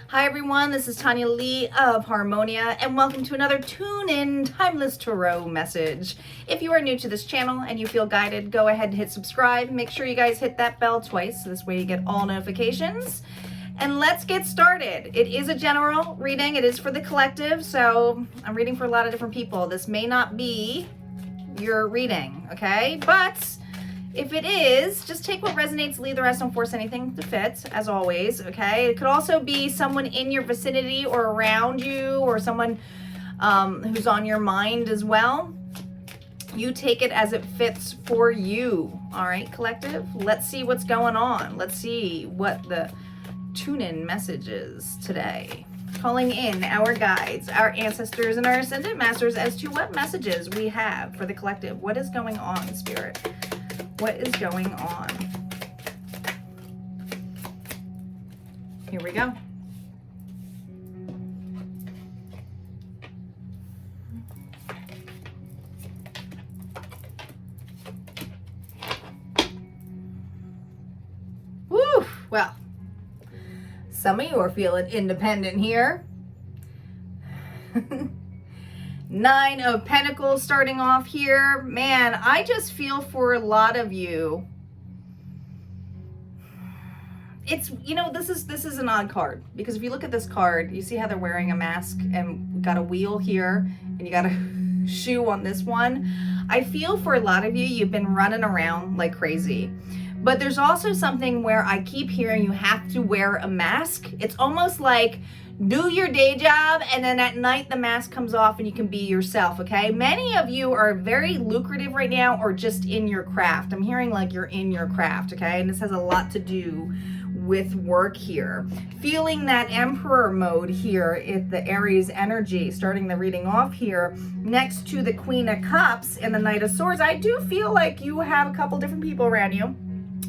Hi everyone, this is Tanya Lee of Harmonia, and welcome to another Tune-In Timeless Tarot message. If you are new to this channel and you feel guided, go ahead and hit subscribe. Make sure you guys hit that bell twice, so this way you get all notifications. And let's get started. It is a general reading. It is for the collective, so I'm reading for a lot of different people. This may not be your reading, okay? But if it is, just take what resonates, leave the rest, don't force anything to fit, as always, okay? It could also be someone in your vicinity or around you, or someone who's on your mind as well. You take it as it fits for you, all right, collective? Let's see what's going on. Let's see what the tune-in message is today. Calling in our guides, our ancestors, and our ascendant masters as to what messages we have for the collective. What is going on, Spirit? What is going on? Here we go. Woo! Well, some of you are feeling independent here. 9 of Pentacles starting off here. Man, I just feel for a lot of you. It's, you know, this is an odd card, because if you look at this card, you see how they're wearing a mask and we got a wheel here and you got a shoe on this one. I feel for a lot of you, you've been running around like crazy. But there's also something where I keep hearing you have to wear a mask. It's almost like do your day job and then at night the mask comes off and you can be yourself, okay? Many of you are very lucrative right now or just in your craft. I'm hearing like you're in your craft, okay? And this has a lot to do with work here. Feeling that Emperor mode here at the Aries energy, starting the reading off here, next to the Queen of Cups and the Knight of Swords. I do feel like you have a couple different people around you,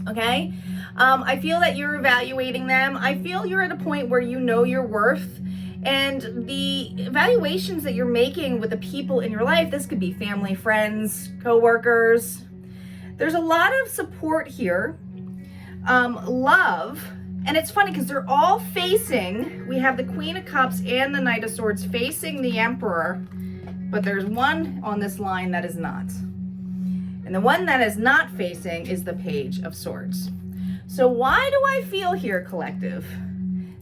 okay? I feel that you're evaluating them. I feel you're at a point where you know your worth, and the evaluations that you're making with the people in your life, this could be family, friends, co-workers. There's a lot of support here, love, and it's funny because they're all facing, we have the Queen of Cups and the Knight of Swords facing the Emperor, but there's one on this line that is not. And the one that is not facing is the Page of Swords. So why do I feel here, collective,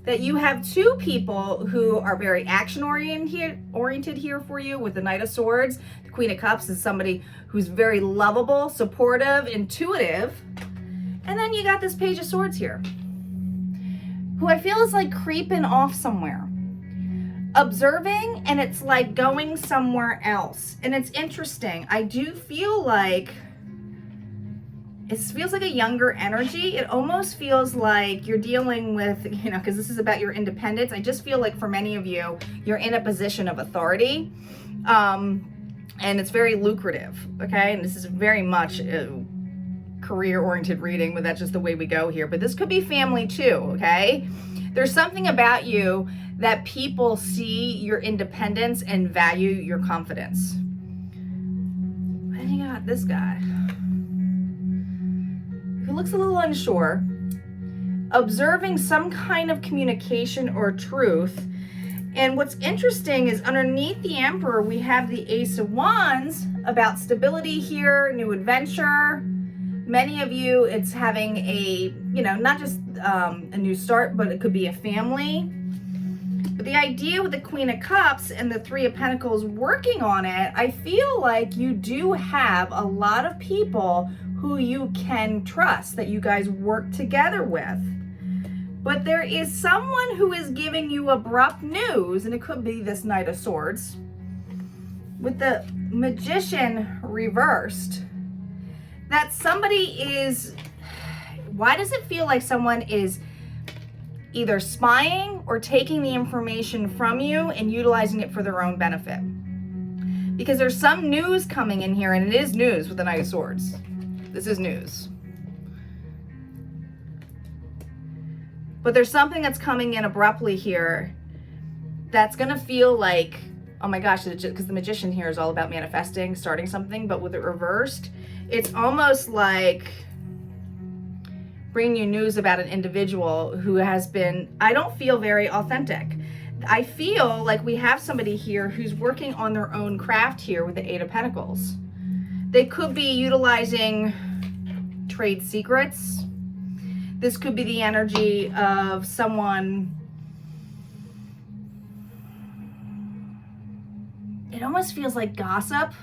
that you have two people who are very action-oriented here for you with the Knight of Swords? The Queen of Cups is somebody who's very lovable, supportive, intuitive. And then you got this Page of Swords here, who I feel is like creeping off somewhere. Observing, and it's like going somewhere else. And it's interesting. I do feel like it feels like a younger energy. It almost feels like you're dealing with, you know, because this is about your independence. I just feel like for many of you, you're in a position of authority. And it's very lucrative, okay? And this is very much a career-oriented reading, but that's just the way we go here. But this could be family too, okay? There's something about you that people see your independence and value your confidence. And you got this guy who looks a little unsure, observing some kind of communication or truth. And what's interesting is underneath the Emperor, we have the Ace of Wands, about stability here, new adventure. Many of you, it's having a, you know, not just a new start, but it could be a family. But the idea with the Queen of Cups and the Three of Pentacles working on it, I feel like you do have a lot of people who you can trust, that you guys work together with. But there is someone who is giving you abrupt news, and it could be this Knight of Swords, with the Magician reversed, that somebody is, why does it feel like someone is either spying or taking the information from you and utilizing it for their own benefit? Because there's some news coming in here, and it is news with the Knight of Swords. This is news. But there's something that's coming in abruptly here that's gonna feel like, oh my gosh, because the Magician here is all about manifesting, starting something, but with it reversed, it's almost like bringing you news about an individual who has been, I don't feel very authentic. I feel like we have somebody here who's working on their own craft here with the Eight of Pentacles. They could be utilizing trade secrets. This could be the energy of someone. It almost feels like gossip.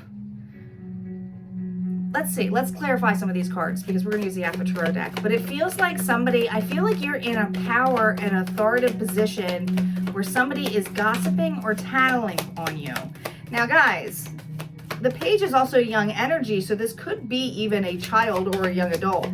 Let's see, let's clarify some of these cards because we're going to use the Alpha Tarot deck. But it feels like somebody, I feel like you're in a power and authoritative position where somebody is gossiping or tattling on you. Now guys, the page is also young energy, so this could be even a child or a young adult.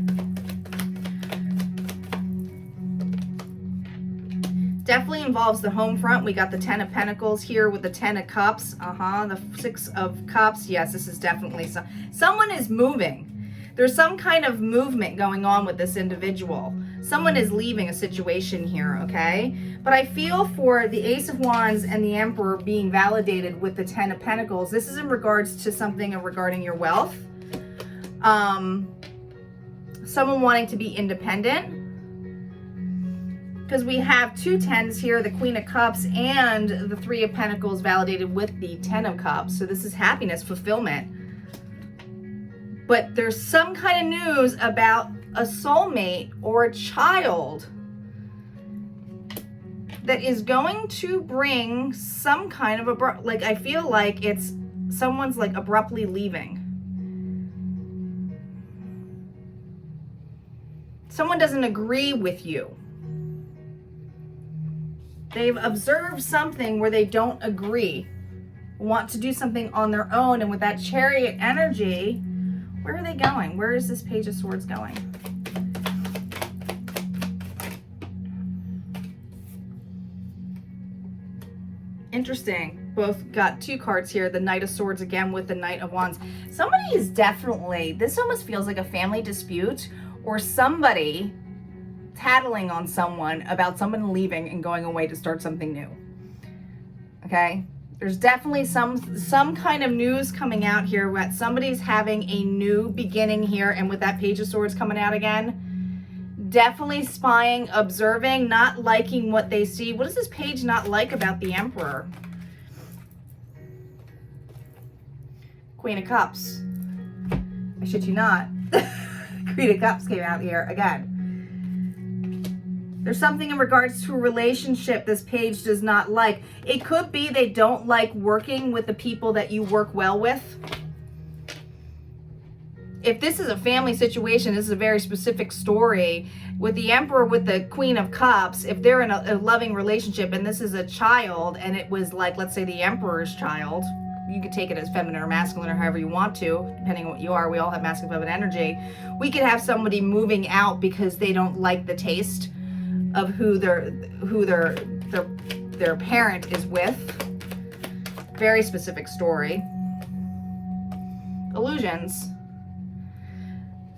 Definitely involves the home front. We got the Ten of Pentacles here with the Ten of Cups. The Six of Cups. Yes, this is definitely someone is moving. There's some kind of movement going on with this individual. Someone is leaving a situation here, okay? But I feel for the Ace of Wands and the Emperor being validated with the Ten of Pentacles. This is in regards to something regarding your wealth. Someone wanting to be independent. Because we have two tens here, the Queen of Cups and the Three of Pentacles validated with the Ten of Cups. So this is happiness, fulfillment. But there's some kind of news about a soulmate or a child that is going to bring some kind of like I feel like it's someone's like abruptly leaving. Someone doesn't agree with you. They've observed something where they don't agree, want to do something on their own. And with that Chariot energy, where are they going? Where is this Page of Swords going? Interesting. Both got two cards here. The Knight of Swords again with the Knight of Wands. Somebody is definitely, this almost feels like a family dispute or somebody tattling on someone about someone leaving and going away to start something new. Okay? There's definitely some kind of news coming out here where somebody's having a new beginning here, and with that Page of Swords coming out again, definitely spying, observing, not liking what they see. What does this page not like about the Emperor? Queen of Cups. I shit you not. Queen of Cups came out here again. There's something in regards to a relationship this page does not like. It could be they don't like working with the people that you work well with. If this is a family situation, this is a very specific story. With the Emperor, with the Queen of Cups, if they're in a loving relationship and this is a child and it was like, let's say the Emperor's child, you could take it as feminine or masculine or however you want to, depending on what you are. We all have masculine and feminine energy. We could have somebody moving out because they don't like the taste of who their parent is with. Very specific story. Illusions.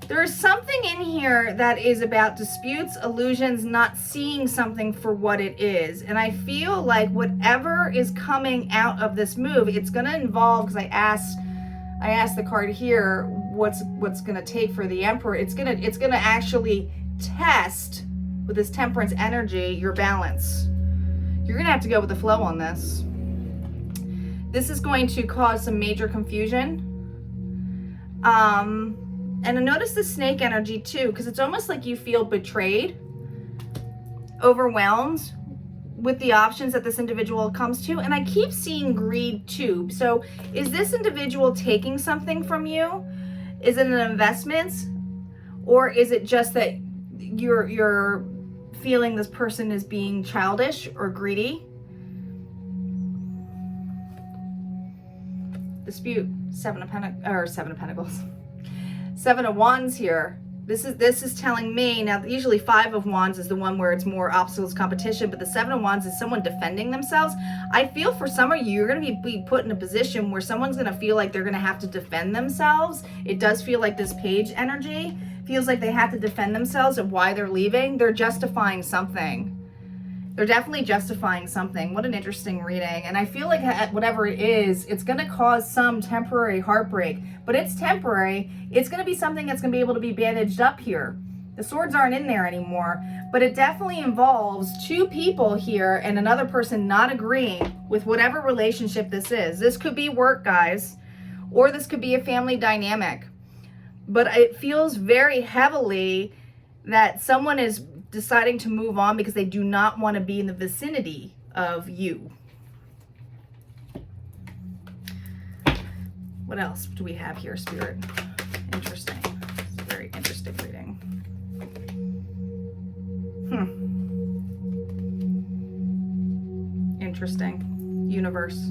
There's something in here that is about disputes, illusions, not seeing something for what it is. And I feel like whatever is coming out of this move, it's going to involve, because I asked the card here, what's going to take for the Emperor. It's going to actually test with this Temperance energy your balance. You're going to have to go with the flow on this. This is going to cause some major confusion. And notice the snake energy too, because it's almost like you feel betrayed, overwhelmed with the options that this individual comes to. And I keep seeing greed too. So is this individual taking something from you? Is it an investment? Or is it just that you're feeling this person is being childish or greedy? Dispute. Seven of Pentacles. Seven of Wands here. This is telling me, now usually Five of Wands is the one where it's more obstacles, competition, but the Seven of Wands is someone defending themselves. I feel for some of you, you're going to be put in a position where someone's going to feel like they're going to have to defend themselves. It does feel like this page energy feels like they have to defend themselves of why they're leaving. They're justifying something. They're definitely justifying something. What an interesting reading. And I feel like whatever it is, it's going to cause some temporary heartbreak, but it's temporary. It's going to be something that's going to be able to be bandaged up here. The swords aren't in there anymore, but it definitely involves two people here and another person not agreeing with whatever relationship this is. This could be work, guys, or this could be a family dynamic. But it feels very heavily that someone is deciding to move on because they do not want to be in the vicinity of you. What else do we have here, Spirit? Interesting. It's a very interesting reading. Interesting. Universe.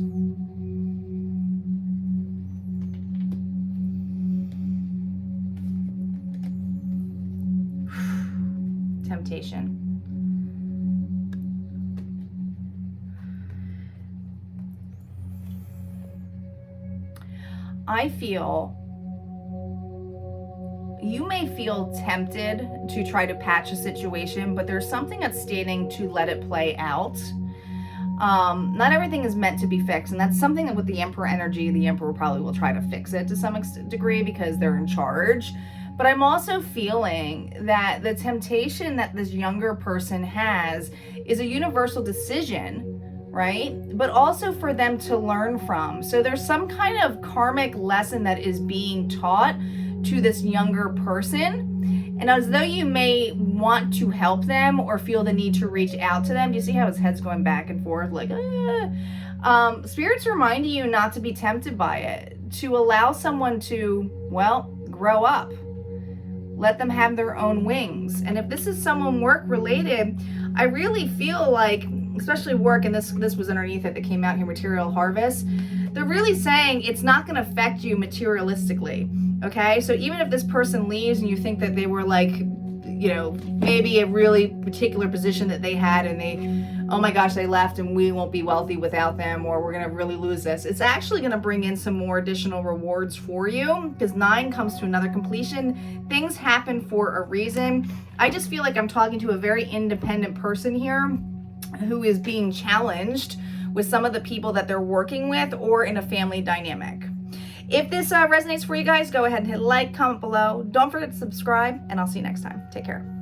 Temptation. I feel you may feel tempted to try to patch a situation, but there's something that's stating to let it play out. Not everything is meant to be fixed, and that's something that with the Emperor energy, the Emperor probably will try to fix it to some degree because they're in charge. But I'm also feeling that the temptation that this younger person has is a universal decision, right? But also for them to learn from. So there's some kind of karmic lesson that is being taught to this younger person. And as though you may want to help them or feel the need to reach out to them, do you see how his head's going back and forth? Like, Spirit's reminding you not to be tempted by it, to allow someone to, well, grow up. Let them have their own wings. And if this is someone work related, I really feel like, especially work, and this was underneath it that came out here, material harvest, they're really saying it's not going to affect you materialistically. Okay, so even if this person leaves and you think that they were like, you know, maybe a really particular position that they had and they, oh my gosh, they left and we won't be wealthy without them, or we're going to really lose this. It's actually going to bring in some more additional rewards for you because 9 comes to another completion. Things happen for a reason. I just feel like I'm talking to a very independent person here who is being challenged with some of the people that they're working with or in a family dynamic. If this resonates for you guys, go ahead and hit like, comment below. Don't forget to subscribe, and I'll see you next time. Take care.